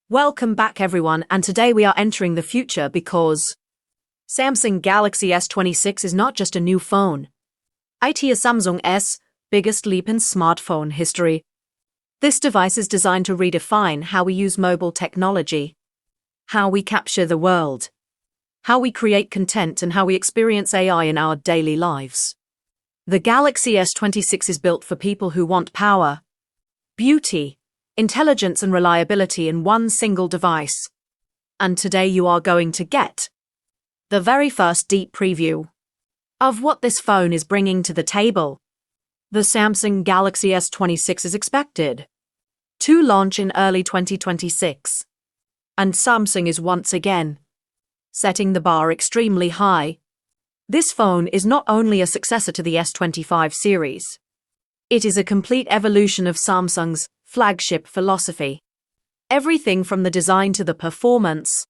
Welcome back everyone, and today we are entering the future because Samsung Galaxy S26 is not just a new phone. It is Samsung's biggest leap in smartphone history. This device is designed to redefine how we use mobile technology, how we capture the world, how we create content, and how we experience AI in our daily lives. The Galaxy S26 is built for people who want power, beauty, intelligence and reliability in one single device. And today you are going to get the very first deep preview of what this phone is bringing to the table. The Samsung Galaxy S26 is expected to launch in early 2026. And Samsung is once again setting the bar extremely high. This phone is not only a successor to the S25 series, it is a complete evolution of Samsung's flagship philosophy. Everything from the design to the performance,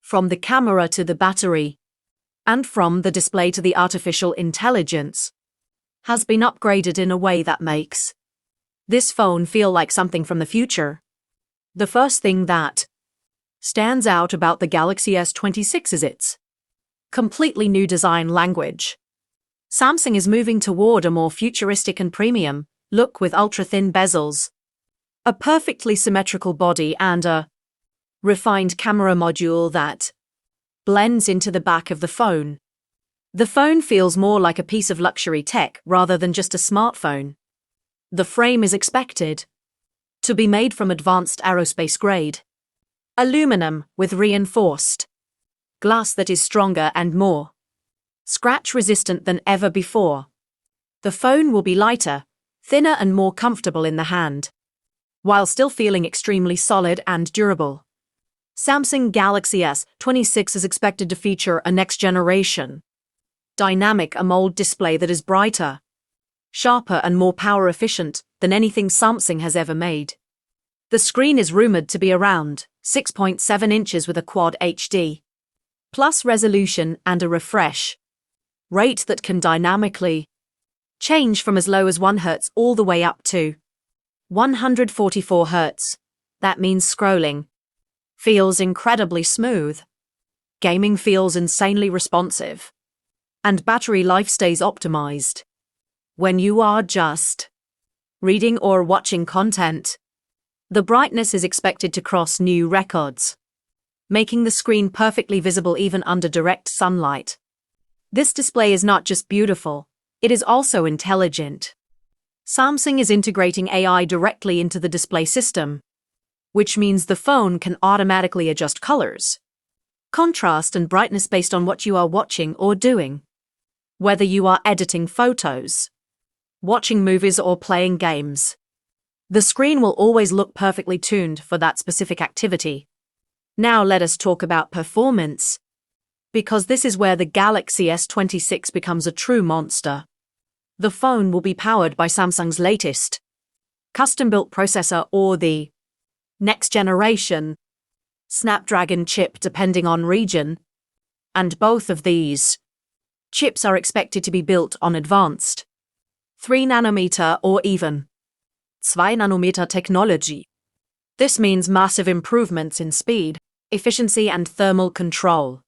from the camera to the battery, and from the display to the artificial intelligence, has been upgraded in a way that makes this phone feel like something from the future. The first thing that stands out about the Galaxy S26 is its completely new design language. Samsung is moving toward a more futuristic and premium look with ultra-thin bezels, a perfectly symmetrical body, and a refined camera module that blends into the back of the phone. The phone feels more like a piece of luxury tech rather than just a smartphone. The frame is expected to be made from advanced aerospace-grade aluminum with reinforced glass that is stronger and more scratch-resistant than ever before. The phone will be lighter, thinner and more comfortable in the hand, while still feeling extremely solid and durable. Samsung Galaxy S26 is expected to feature a next-generation dynamic AMOLED display that is brighter, sharper and more power-efficient than anything Samsung has ever made. The screen is rumored to be around 6.7 inches with a Quad HD plus resolution and a refresh rate that can dynamically change from as low as 1 Hz all the way up to 144 Hz. That means scrolling feels incredibly smooth, gaming feels insanely responsive, and battery life stays optimized when you are just reading or watching content. The brightness is expected to cross new records, making the screen perfectly visible even under direct sunlight. This display is not just beautiful, it is also intelligent. Samsung is integrating AI directly into the display system, which means the phone can automatically adjust colors, contrast and brightness based on what you are watching or doing. Whether you are editing photos, watching movies or playing games, the screen will always look perfectly tuned for that specific activity. Now let us talk about performance, because this is where the Galaxy S26 becomes a true monster. The phone will be powered by Samsung's latest custom-built processor or the next-generation Snapdragon chip depending on region, and both of these chips are expected to be built on advanced 3nm or even 2nm technology. This means massive improvements in speed, efficiency and thermal control,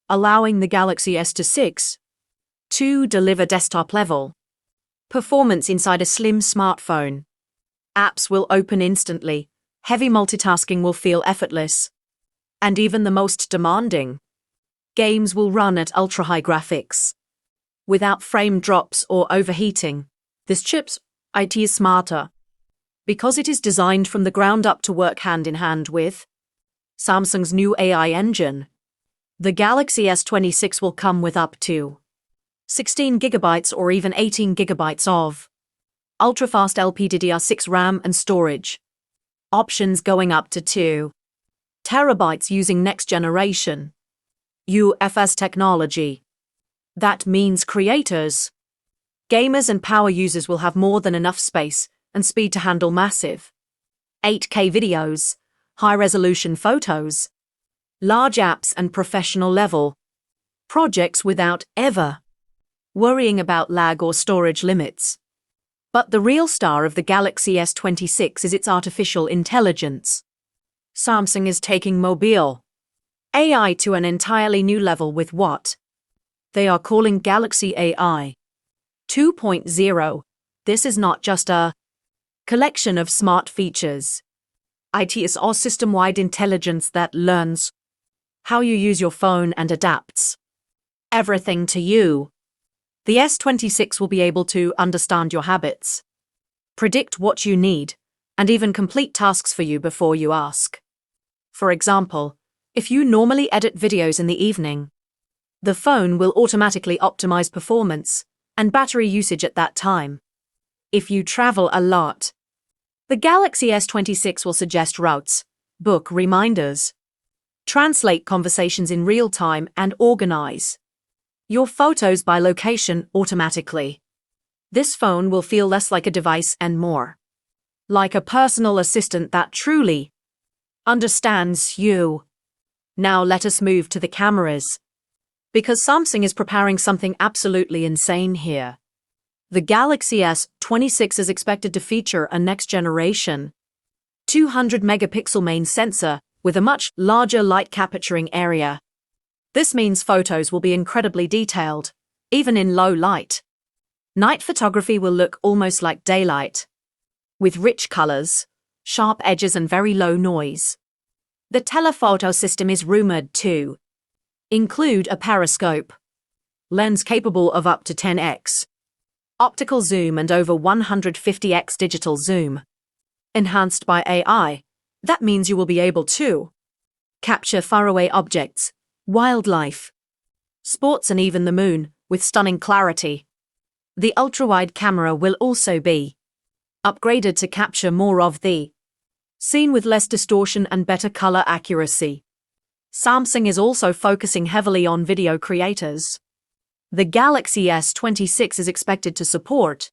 allowing the Galaxy S26 to deliver desktop-level performance inside a slim smartphone. Apps will open instantly, heavy multitasking will feel effortless, and even the most demanding games will run at ultra-high graphics without frame drops or overheating. This chip's IT is smarter because it is designed from the ground up to work hand-in-hand with Samsung's new AI engine. The Galaxy S26 will come with up to 16GB or even 18GB of ultra-fast LPDDR6 RAM and storage options, going up to 2TB using next-generation UFS technology. That means creators, gamers and power users will have more than enough space and speed to handle massive 8K videos, high-resolution photos, large apps and professional-level projects without ever worrying about lag or storage limits. But the real star of the Galaxy S26 is its artificial intelligence. Samsung is taking mobile AI to an entirely new level with what they are calling Galaxy AI 2.0. This is not just a collection of smart features. It is all system-wide intelligence that learns how you use your phone and adapts everything to you. The S26 will be able to understand your habits, predict what you need, and even complete tasks for you before you ask. For example, if you normally edit videos in the evening, the phone will automatically optimize performance and battery usage at that time. If you travel a lot, the Galaxy S26 will suggest routes, book reminders, translate conversations in real time, and organize your photos by location automatically. This phone will feel less like a device and more like a personal assistant that truly understands you. Now let us move to the cameras, because Samsung is preparing something absolutely insane here. The Galaxy S26 is expected to feature a next-generation 200-megapixel main sensor with a much larger light capturing area. This means photos will be incredibly detailed, even in low light. Night photography will look almost like daylight, with rich colors, sharp edges, and very low noise. The telephoto system is rumored to include a periscope lens capable of up to 10x optical zoom and over 150x digital zoom. Enhanced by AI, that means you will be able to capture faraway objects, wildlife, sports, and even the moon with stunning clarity. The ultra-wide camera will also be upgraded to capture more of the scene with less distortion and better color accuracy. Samsung is also focusing heavily on video creators. The Galaxy S26 is expected to support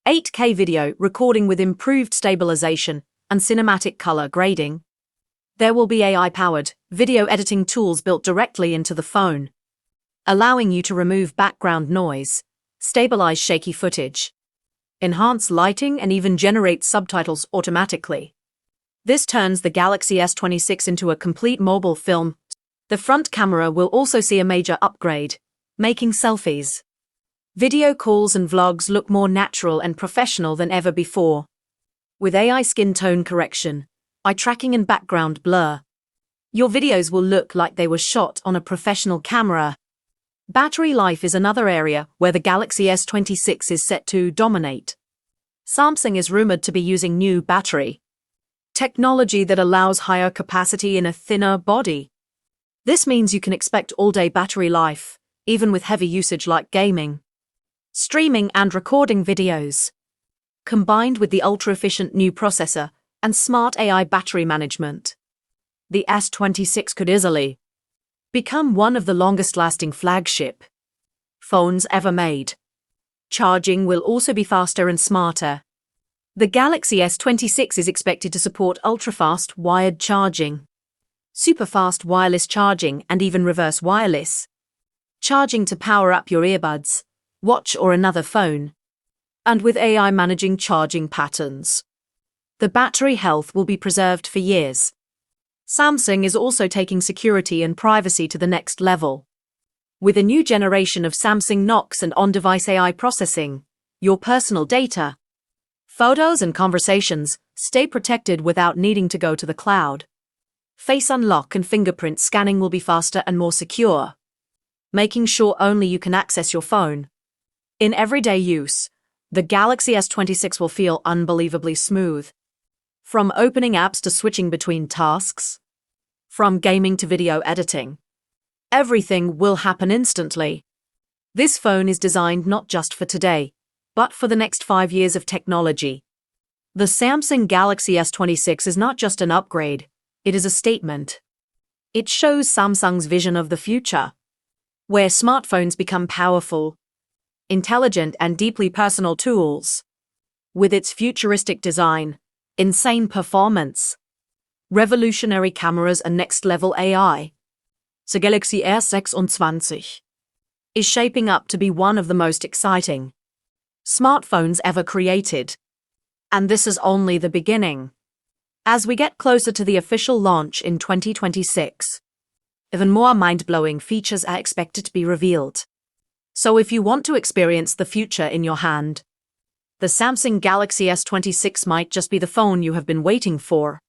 8K video recording with improved stabilization and cinematic color grading. There will be AI-powered video editing tools built directly into the phone, allowing you to remove background noise, stabilize shaky footage, enhance lighting, and even generate subtitles automatically. This turns the Galaxy S26 into a complete mobile film. The front camera will also see a major upgrade, making selfies, video calls, and vlogs look more natural and professional than ever before. With AI skin tone correction, eye tracking, and background blur, your videos will look like they were shot on a professional camera. Battery life is another area where the Galaxy S26 is set to dominate. Samsung is rumored to be using new battery technology that allows higher capacity in a thinner body. This means you can expect all-day battery life, even with heavy usage like gaming, streaming, and recording videos. Combined with the ultra-efficient new processor and smart AI battery management, the S26 could easily become one of the longest-lasting flagship phones ever made. Charging will also be faster and smarter. The Galaxy S26 is expected to support ultra-fast wired charging, super-fast wireless charging, and even reverse wireless charging to power up your earbuds, watch, or another phone. And with AI managing charging patterns, the battery health will be preserved for years. Samsung is also taking security and privacy to the next level. With a new generation of Samsung Knox and on-device AI processing, your personal data, photos, and conversations stay protected without needing to go to the cloud. Face unlock and fingerprint scanning will be faster and more secure, making sure only you can access your phone. In everyday use, the Galaxy S26 will feel unbelievably smooth. From opening apps to switching between tasks, from gaming to video editing, everything will happen instantly. This phone is designed not just for today, but for the next 5 years of technology. The Samsung Galaxy S26 is not just an upgrade, it is a statement. It shows Samsung's vision of the future, where smartphones become powerful, intelligent, and deeply personal tools. With its futuristic design, insane performance, revolutionary cameras, and next-level AI, the Galaxy S26 is shaping up to be one of the most exciting smartphones ever created. And this is only the beginning. As we get closer to the official launch in 2026, even more mind-blowing features are expected to be revealed. So if you want to experience the future in your hand, the Samsung Galaxy S26 might just be the phone you have been waiting for.